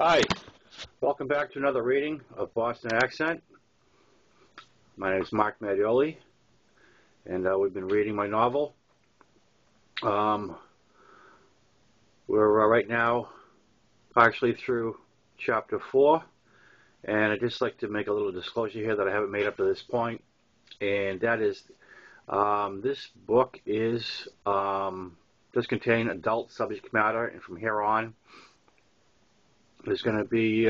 Hi, welcome back to another reading of Boston Accent. My name is Mark Mattioli, and we've been reading my novel. We're right now partially through chapter 4, and I'd just like to make a little disclosure here that I haven't made up to this point, and that is this book does contain adult subject matter, and from here on there's going to be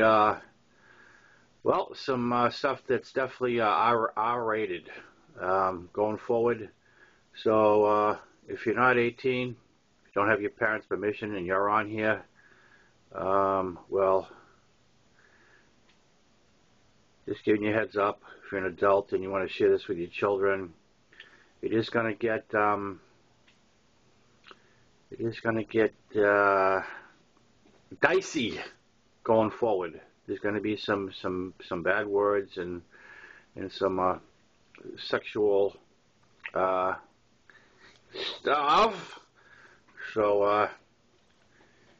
some stuff that's definitely R-rated going forward. So if you're not 18, if you don't have your parents' permission and you're on here, just giving you a heads up. If you're an adult and you want to share this with your children, it is going to get dicey going forward. There's going to be some bad words and some sexual stuff. So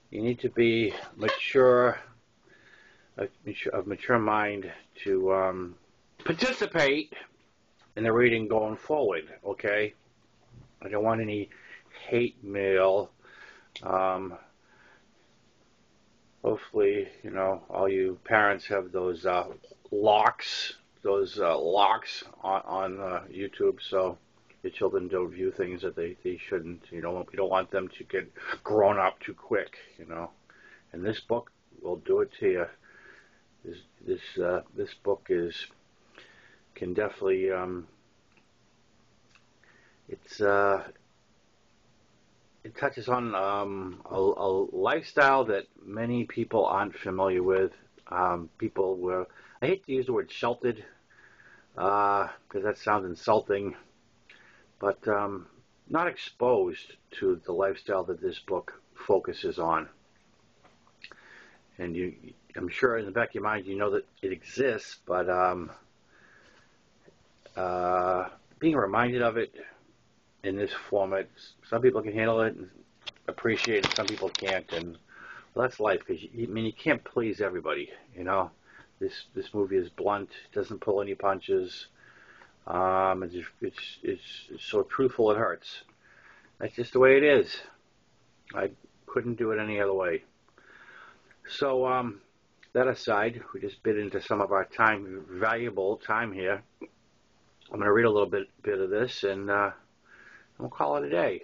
you need to be mature, of mature mind to participate in the reading going forward. Okay, I don't want any hate mail. Hopefully, all you parents have those locks on YouTube, so your children don't view things that they shouldn't. You don't want them to get grown up too quick, And this book will do it to you. This book can definitely it touches on a lifestyle that many people aren't familiar with. People were, I hate to use the word sheltered, because that sounds insulting, but not exposed to the lifestyle that this book focuses on. And I'm sure in the back of your mind you know that it exists, but being reminded of it in this format, some people can handle it and appreciate it, some people can't, and that's life, because you can't please everybody. This movie is blunt, doesn't pull any punches. It's so truthful it hurts. That's just the way it is. I couldn't do it any other way. So that aside, we just bit into some of our valuable time here. I'm going to read a little bit of this, and we'll call it a day.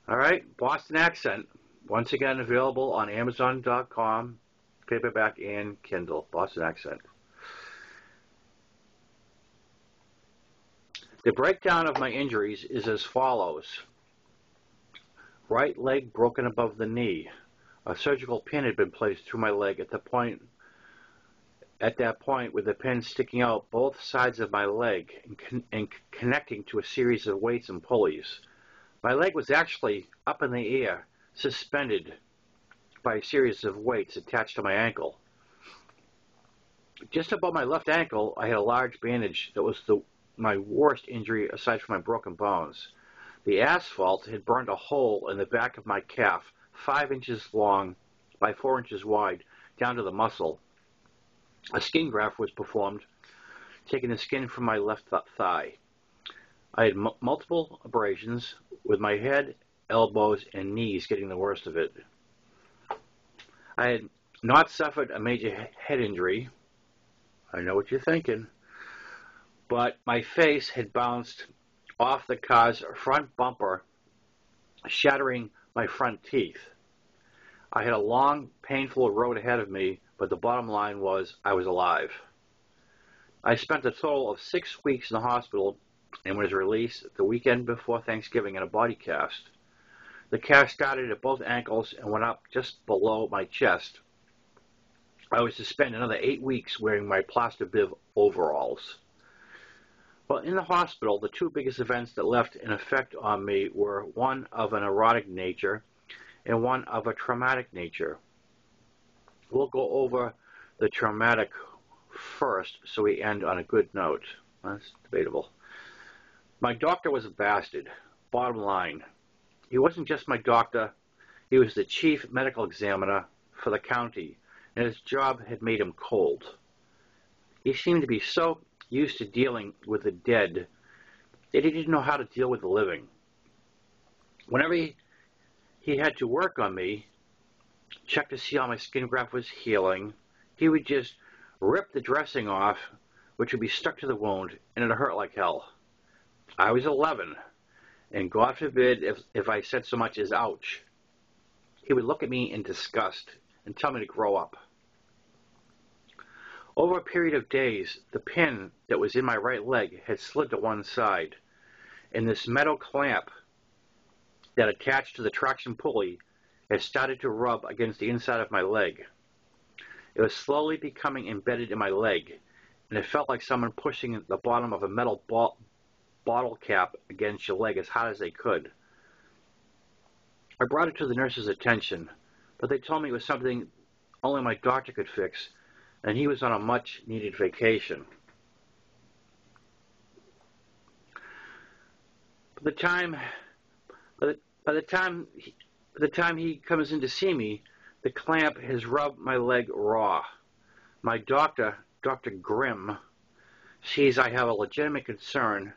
All right, Boston Accent, once again available on Amazon.com, paperback and Kindle. Boston Accent. The breakdown of my injuries is as follows. Right leg broken above the knee. A surgical pin had been placed through my leg at that point with the pin sticking out both sides of my leg and connecting to a series of weights and pulleys. My leg was actually up in the air, suspended by a series of weights attached to my ankle. Just above my left ankle, I had a large bandage that was my worst injury aside from my broken bones. The asphalt had burned a hole in the back of my calf, 5 inches long by 4 inches wide, down to the muscle. A skin graft was performed, taking the skin from my left thigh. I had multiple abrasions, with my head, elbows, and knees getting the worst of it. I had not suffered a major head injury. I know what you're thinking. But my face had bounced off the car's front bumper, shattering my front teeth. I had a long, painful road ahead of me, but the bottom line was I was alive. I spent a total of 6 weeks in the hospital and was released the weekend before Thanksgiving in a body cast. The cast started at both ankles and went up just below my chest. I was to spend another 8 weeks wearing my plaster bib overalls. Well, in the hospital, the 2 biggest events that left an effect on me were one of an erotic nature and one of a traumatic nature. We'll go over the traumatic first so we end on a good note. That's debatable. My doctor was a bastard. Bottom line. He wasn't just my doctor. He was the chief medical examiner for the county and his job had made him cold. He seemed to be so used to dealing with the dead that he didn't know how to deal with the living. Whenever he had to work on me, check to see how my skin graft was healing, he would just rip the dressing off, which would be stuck to the wound, and it hurt like hell. I was 11, and God forbid if I said so much as ouch. He would look at me in disgust and tell me to grow up. Over a period of days, the pin that was in my right leg had slid to one side, and this metal clamp that attached to the traction pulley had started to rub against the inside of my leg. It was slowly becoming embedded in my leg, and it felt like someone pushing the bottom of a metal bottle cap against your leg as hard as they could. I brought it to the nurse's attention, but they told me it was something only my doctor could fix, and he was on a much-needed vacation. By the time he comes in to see me, the clamp has rubbed my leg raw. My doctor, Dr. Grimm, sees I have a legitimate concern,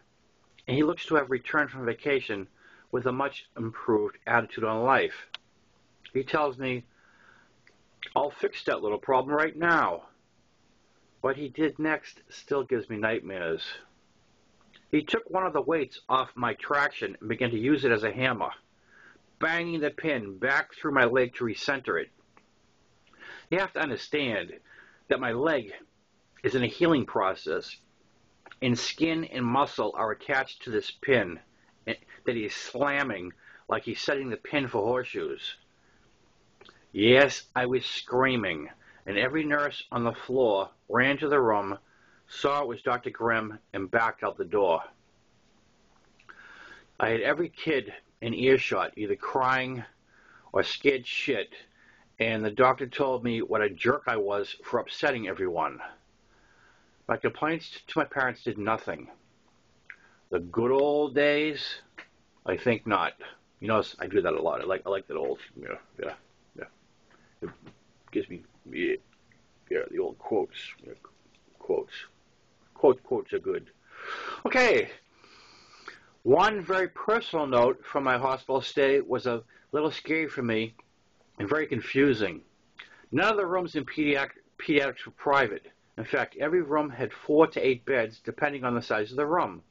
and he looks to have returned from vacation with a much improved attitude on life. He tells me, "I'll fix that little problem right now." What he did next still gives me nightmares. He took one of the weights off my traction and began to use it as a hammer, banging the pin back through my leg to recenter it. You have to understand that my leg is in a healing process, and skin and muscle are attached to this pin that he's slamming like he's setting the pin for horseshoes. Yes, I was screaming, and every nurse on the floor ran to the room, saw it was Dr. Grimm, and backed out the door. I had every kid in earshot either crying or scared shit, and the doctor told me what a jerk I was for upsetting everyone. My complaints to my parents did nothing. The good old days? I think not. You know, I do that a lot. I like that old, yeah. It gives me, the old quotes. Quotes are good. Okay. One very personal note from my hospital stay was a little scary for me and very confusing. None of the rooms in pediatrics were private. In fact, every room had 4 to 8 beds, depending on the size of the room.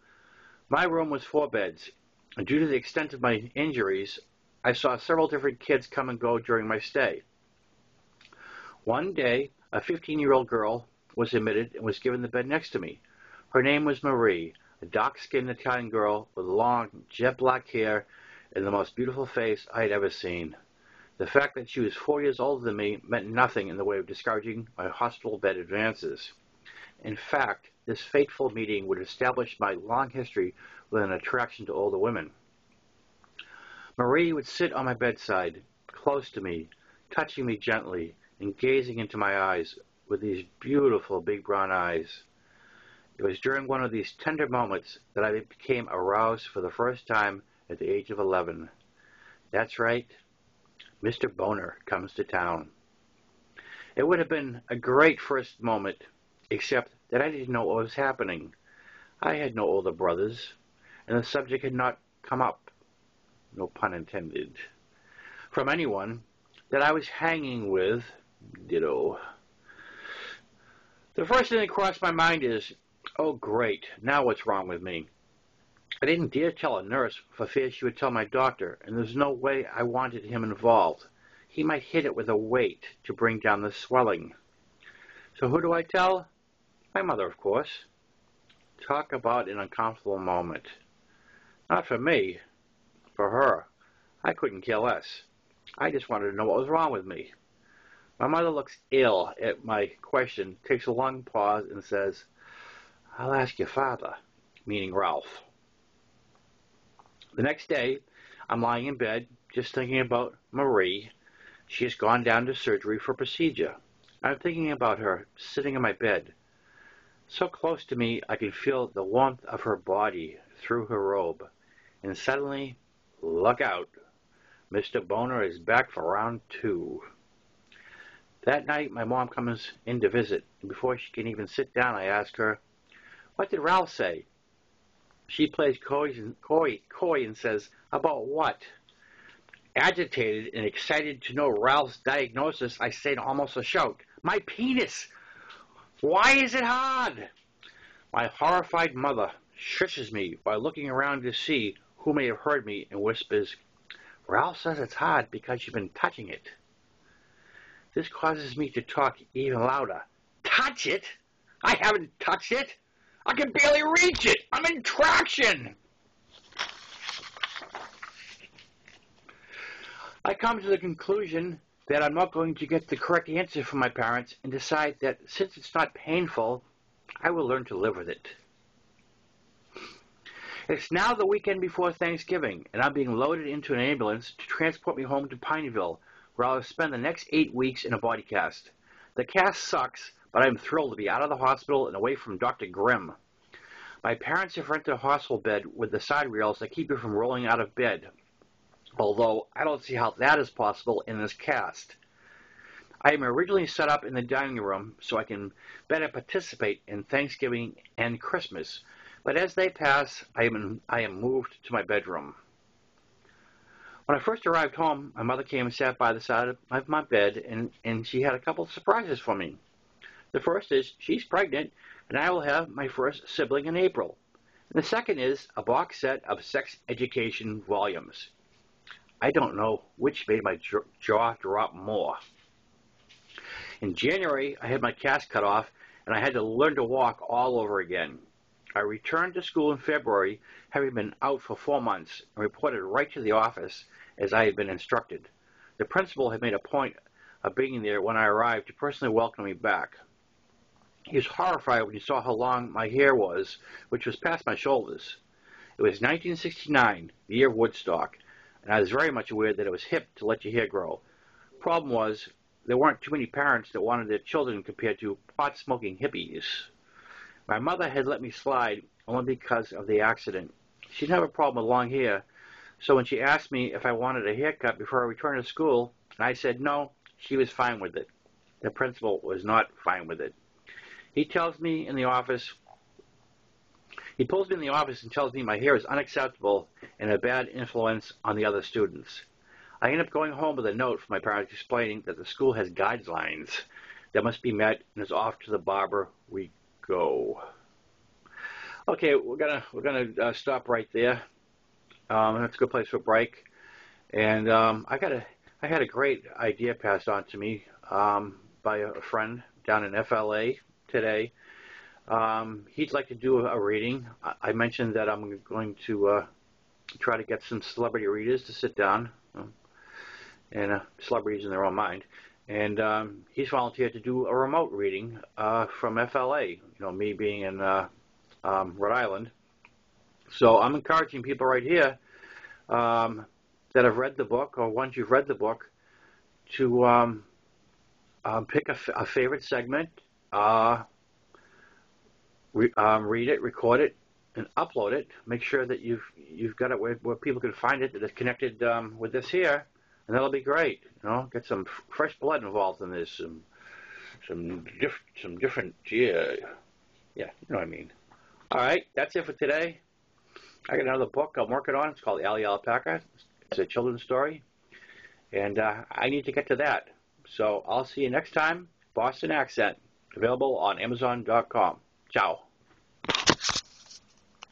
My room was 4 beds, and due to the extent of my injuries, I saw several different kids come and go during my stay. One day, a 15-year-old girl was admitted and was given the bed next to me. Her name was Marie, a dark-skinned Italian girl with long, jet-black hair and the most beautiful face I had ever seen. The fact that she was 4 years older than me meant nothing in the way of discouraging my hospital bed advances. In fact, this fateful meeting would establish my long history with an attraction to older women. Marie would sit on my bedside, close to me, touching me gently, and gazing into my eyes with these beautiful big brown eyes. It was during one of these tender moments that I became aroused for the first time at the age of 11. That's right, Mr. Boner comes to town. It would have been a great first moment, except that I didn't know what was happening. I had no older brothers, and the subject had not come up, no pun intended, from anyone that I was hanging with. Ditto. The first thing that crossed my mind is, oh great, now what's wrong with me? I didn't dare tell a nurse for fear she would tell my doctor, and there's no way I wanted him involved. He might hit it with a weight to bring down the swelling. So who do I tell? My mother, of course. Talk about an uncomfortable moment. Not for me, for her. I couldn't care less. I just wanted to know what was wrong with me. My mother looks ill at my question, takes a long pause, and says, "I'll ask your father," meaning Ralph. The next day, I'm lying in bed, just thinking about Marie. She has gone down to surgery for a procedure. I'm thinking about her, sitting in my bed. So close to me, I can feel the warmth of her body through her robe. And suddenly, look out. Mr. Boner is back for round 2. That night, my mom comes in to visit, and before she can even sit down, I ask her, "What did Ralph say?" She plays coy and says, "About what?" Agitated and excited to know Ralph's diagnosis, I say in almost a shout, "My penis! Why is it hard?" My horrified mother shushes me while looking around to see who may have heard me and whispers, "Ralph says it's hard because you've been touching it." This causes me to talk even louder. "Touch it? I haven't touched it. I can barely reach it. I'm in traction." I come to the conclusion that I'm not going to get the correct answer from my parents and decide that since it's not painful, I will learn to live with it. It's now the weekend before Thanksgiving, and I'm being loaded into an ambulance to transport me home to Pineville, where I'll spend the next 8 weeks in a body cast. The cast sucks, but I'm thrilled to be out of the hospital and away from Dr. Grimm. My parents have rented a hospital bed with the side rails that keep you from rolling out of bed, although I don't see how that is possible in this cast. I am originally set up in the dining room so I can better participate in Thanksgiving and Christmas, but as they pass, I am moved to my bedroom. When I first arrived home, my mother came and sat by the side of my bed, and she had a couple of surprises for me. The first is she's pregnant, and I will have my first sibling in April. And the second is a box set of sex education volumes. I don't know which made my jaw drop more. In January, I had my cast cut off, and I had to learn to walk all over again. I returned to school in February, having been out for 4 months, and reported right to the office as I had been instructed. The principal had made a point of being there when I arrived to personally welcome me back. He was horrified when he saw how long my hair was, which was past my shoulders. It was 1969, the year of Woodstock, and I was very much aware that it was hip to let your hair grow. Problem was, there weren't too many parents that wanted their children compared to pot-smoking hippies. My mother had let me slide only because of the accident. She didn't have a problem with long hair, so when she asked me if I wanted a haircut before I returned to school, and I said no, she was fine with it. The principal was not fine with it. He pulls me in the office and tells me my hair is unacceptable and a bad influence on the other students. I end up going home with a note from my parents explaining that the school has guidelines that must be met, and is off to the barber we go. Okay, we're gonna stop right there. That's a good place for a break. And I had a great idea passed on to me by a friend down in FLA today. He'd like to do a reading. I mentioned that I'm going to try to get some celebrity readers to sit down, and celebrities in their own mind. And he's volunteered to do a remote reading from FLA, me being in Rhode Island. So I'm encouraging people right here that have read the book, or once you've read the book, to pick a favorite segment, read it, record it, and upload it. Make sure that you've got it where people can find it that is connected with this here, and that'll be great. Get some fresh blood involved in this, some different, yeah, you know what I mean. All right, that's it for today. I got another book I'm working on. It's called Allie Alpaca. It's a children's story, and I need to get to that. So I'll see you next time. Boston Accent, available on Amazon.com. Ciao.